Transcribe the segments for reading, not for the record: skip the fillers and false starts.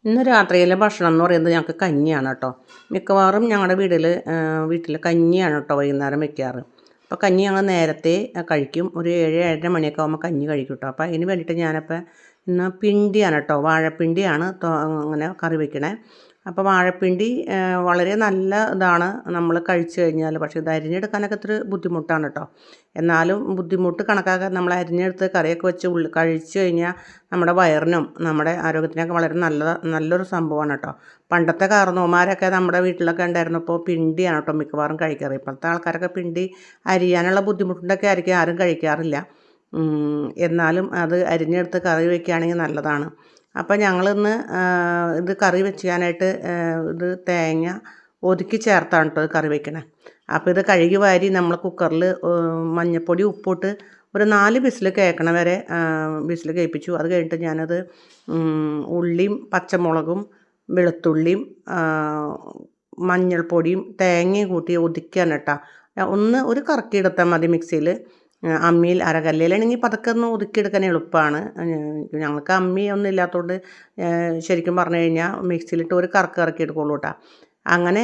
ഇന്ന് രാത്രിയിലെ ഭക്ഷണം എന്ന് പറയുന്നത് ഞങ്ങൾക്ക് കഞ്ഞിയാണ് കേട്ടോ. മിക്കവാറും ഞങ്ങളുടെ വീട്ടിൽ കഞ്ഞിയാണ് കേട്ടോ വൈകുന്നേരം വെക്കാറ്. അപ്പോൾ കഞ്ഞി ഞങ്ങൾ നേരത്തെ കഴിക്കും. ഒരു 7, 7:30 മണിയൊക്കെ ആകുമ്പോൾ കഞ്ഞി കഴിക്കും കേട്ടോ. അപ്പോൾ അതിന് വേണ്ടിയിട്ട് ഞാനിപ്പോൾ ഇന്ന് പിണ്ടിയാണ് കേട്ടോ, വാഴപ്പിണ്ടിയാണ് അങ്ങനെ കറി വെക്കണേ. അപ്പോൾ വാഴപ്പിണ്ടി വളരെ നല്ല ഇതാണ് നമ്മൾ കഴിച്ചു കഴിഞ്ഞാൽ. പക്ഷേ ഇത് അരിഞ്ഞെടുക്കാനൊക്കെ ഇത്തിരി ബുദ്ധിമുട്ടാണ് കേട്ടോ. എന്നാലും ബുദ്ധിമുട്ട് കണക്കാക്കാൻ നമ്മൾ അരിഞ്ഞെടുത്ത് കറിയൊക്കെ വെച്ച് കഴിച്ചു കഴിഞ്ഞാൽ നമ്മുടെ വയറിനും നമ്മുടെ ആരോഗ്യത്തിനൊക്കെ വളരെ നല്ലൊരു സംഭവമാണ് കേട്ടോ. പണ്ടത്തെ കാരണവന്മാരൊക്കെ നമ്മുടെ വീട്ടിലൊക്കെ ഉണ്ടായിരുന്നപ്പോൾ പിണ്ടിയാണ് കേട്ടോ മിക്കവാറും കഴിക്കാറ്. ഇപ്പോഴത്തെ ആൾക്കാരൊക്കെ പിണ്ടി അരിയാനുള്ള ബുദ്ധിമുട്ടുണ്ടൊക്കെ ആയിരിക്കും ആരും കഴിക്കാറില്ല. എന്നാലും അത് അരിഞ്ഞെടുത്ത് കറി വയ്ക്കുകയാണെങ്കിൽ നല്ലതാണ്. അപ്പോൾ ഞങ്ങളിന്ന് ഇത് കറി വെക്കാനായിട്ട് ഇത് തേങ്ങ ഒതുക്കി ചേർത്താണ് കേട്ടോ കറി വയ്ക്കണേ. അപ്പോൾ ഇത് കഴുകി വാരി നമ്മൾ കുക്കറിൽ മഞ്ഞൾപ്പൊടി ഉപ്പിട്ട് ഒരു 4 വിസിൽ കേൾക്കണ വരെ വിസിൽ കേൾപ്പിച്ചു. അത് കഴിഞ്ഞിട്ട് ഞാനത് ഉള്ളിയും പച്ചമുളകും വെളുത്തുള്ളിയും മഞ്ഞൾപ്പൊടിയും തേങ്ങയും കൂട്ടി ഒതുക്കിയാണ് കേട്ടോ. ഒരു കറക്കിയെടുത്താൽ മതി മിക്സിയിൽ. അമ്മിയിൽ അരകല്ലിലാണെങ്കിൽ പതുക്കെ ഒന്ന് ഒതുക്കിയെടുക്കാൻ എളുപ്പമാണ്. ഞങ്ങൾക്ക് അമ്മി ഒന്നും ഇല്ലാത്തതുകൊണ്ട് ശരിക്കും പറഞ്ഞു കഴിഞ്ഞാൽ മിക്സിയിലിട്ട് ഒരു കറക്ക് കറക്കിയെടുക്കുള്ളൂ കേട്ടോ. അങ്ങനെ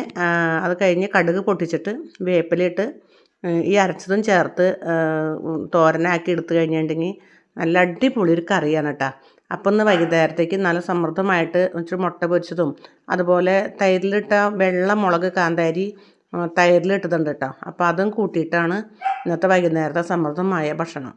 അത് കഴിഞ്ഞ് കടുക് പൊട്ടിച്ചിട്ട് വേപ്പിലയിട്ട് ഈ അരച്ചതും ചേർത്ത് തോരനാക്കി എടുത്തു കഴിഞ്ഞിട്ടുണ്ടെങ്കിൽ നല്ല അടിപൊളി ഒരു കറിയാണ് കേട്ടോ. അപ്പം ഒന്ന് വൈകുന്നേരത്തേക്ക് നല്ല സമൃദ്ധമായിട്ട് ഇച്ചിരി മുട്ട പൊരിച്ചതും അതുപോലെ തൈരിലിട്ട വെള്ള മുളക് കാന്താരി തൈരിലിട്ടതുണ്ട് കേട്ടോ. അപ്പോൾ അതും കൂട്ടിയിട്ടാണ് ഇന്നത്തെ വൈകുന്നേരത്തെ സമൃദ്ധമായ ഭക്ഷണം.